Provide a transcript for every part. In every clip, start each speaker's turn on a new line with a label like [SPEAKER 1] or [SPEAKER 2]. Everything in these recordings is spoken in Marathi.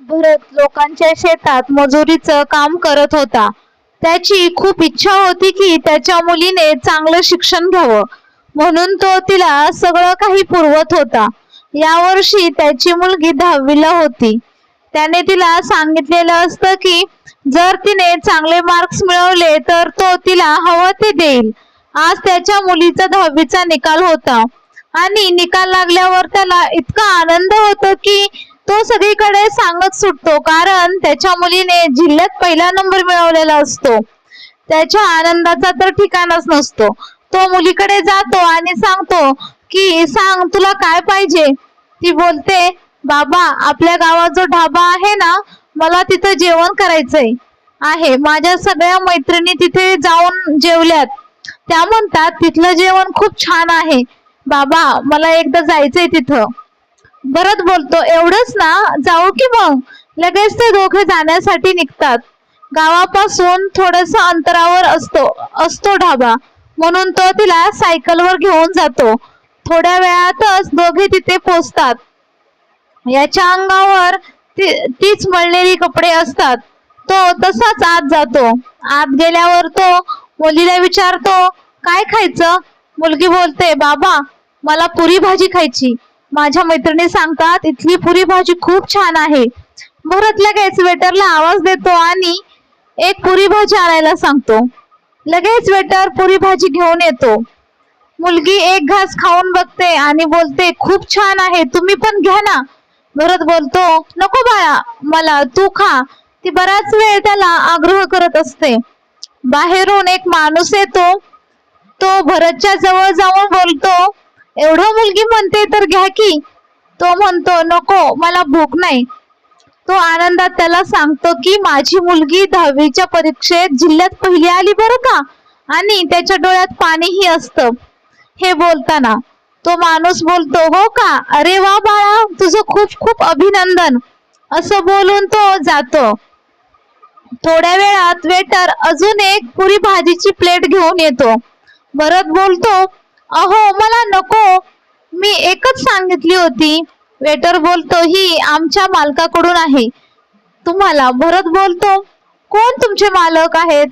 [SPEAKER 1] भरत लोकांच्या शेतात मजुरीचं काम करत होता. त्याची खूप इच्छा होती की त्याच्या मुलीने चांगलं शिक्षण घ्यावं, म्हणून तो तिला सगळं काही पुरवत होता. यावर्षी त्याची मुलगी 10वीला होती. त्याने तिला सांगितलेलं असतं की जर तिने चांगले मार्क्स मिळवले तर तो तिला हवं ते देईल. आज त्याच्या मुलीचा 10वीचा निकाल होता आणि निकाल लागल्यावर त्याला इतका आनंद होतो की तो सगळीकडे सांगत सुटतो, कारण त्याच्या मुलीने जिल्ह्यात पहिला नंबर मिळवलेला असतो. त्याच्या आनंदाचा तर ठिकाणच नसतो. तो मुलीकडे जातो आणि सांगतो की सांग तुला काय पाहिजे. ती बोलते, बाबा आपल्या गावात जो ढाबा आहे ना, मला तिथं जेवण करायचंय आहे. माझ्या सगळ्या मैत्रिणी तिथे जाऊन जेवल्यात. त्या म्हणतात तिथलं जेवण खूप छान आहे. बाबा मला एकदा जायचंय तिथं. भरत बोलतो, एवढंच ना, जाऊ की मग. लगेच ते दोघे जाण्यासाठी निघतात. गावापासून थोडस अंतरावर असतो ढाबा, म्हणून तो तिला सायकलवर घेऊन जातो. थोड्या वेळातच दोघे तिथे पोहोचतात. याच्या अंगावर तीच मळलेली कपडे असतात. तो तसाच आत जातो. आत गेल्यावर तो मुलीला विचारतो, काय खायचं. मुलगी बोलते, बाबा मला पुरी भाजी खायची. माझ्या मैत्रिणी सांगतात इथली पुरी भाजी खूप छान आहे. भरत लगेच वेटरला आवाज देतो आणि एक पुरी भाजी आणायला सांगतो. लगेच वेटर पुरी भाजी घेऊन येतो. मुलगी एक घास खाऊन बघते आणि बोलते, खूप छान आहे, तुम्ही पण घ्या ना. भरत बोलतो, नको बाळा, मला तू खा. ती बराच वेळ त्याला आग्रह करत असते. बाहेरून एक माणूस येतो. तो भरतच्या जवळ जाऊन बोलतो, एवढं मुलगी म्हणते तर घ्या की. तो म्हणतो, नको, मला भूक नाही. तो आनंदात त्याला सांगतो की माझी मुलगी 10वीच्या परीक्षेत जिल्ह्यात पहिली आली बरं का. आणि त्याच्या डोळ्यात पाणीही असतं. हे बोलताना तो माणूस बोलतो, हो का, अरे वा बाळा, तुझं खूप खूप अभिनंदन. असं बोलून तो जातो. थोड्या वेळात वेटर अजून एक पुरी भाजीची प्लेट घेऊन येतो. भरत बोलतो, अहो मला नको, मी एकच सांगितली होती. वेटर बोलतो, ही आमच्या मालकाकडून आहे तुम्हाला. भरत बोलतो, कोण तुमचे मालक आहेत.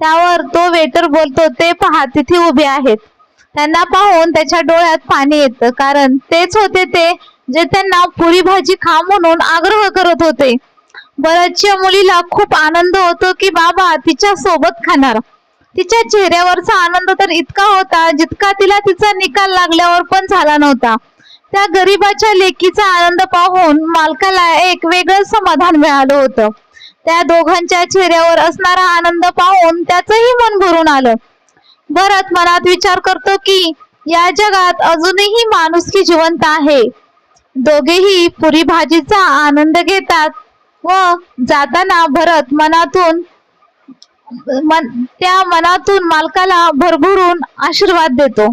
[SPEAKER 1] त्यावर तो वेटर बोलतो, ते पहा तिथे उभे आहेत. त्यांना पाहून त्याच्या डोळ्यात पाणी येतं, कारण तेच होते ते जे त्यांना पुरी भाजी खा म्हणून आग्रह करत होते. भरतच्या मुलीला खूप आनंद होतो की बाबा तिच्या सोबत खाणार. तिच्या चेहऱ्यावरचा आनंद तर इतका होता जितका तिला तिचा निकाल लागल्यावर पण झाला नव्हता. त्या गरीबाच्या लेकीचा आनंद पाहून मालकाला एक वेगळं समाधान मिळालं होतं. त्या दोघांच्या चेहऱ्यावर असणारा आनंद पाहून त्याचंही मन भरून आलं. भरत मनात विचार करतो की या जगात अजूनही माणुसकी जिवंत आहे. दोघेही पुरी भाजीचा आनंद घेतात व जाताना भरत त्या मनातून मालकाला भरभरून आशीर्वाद देतो.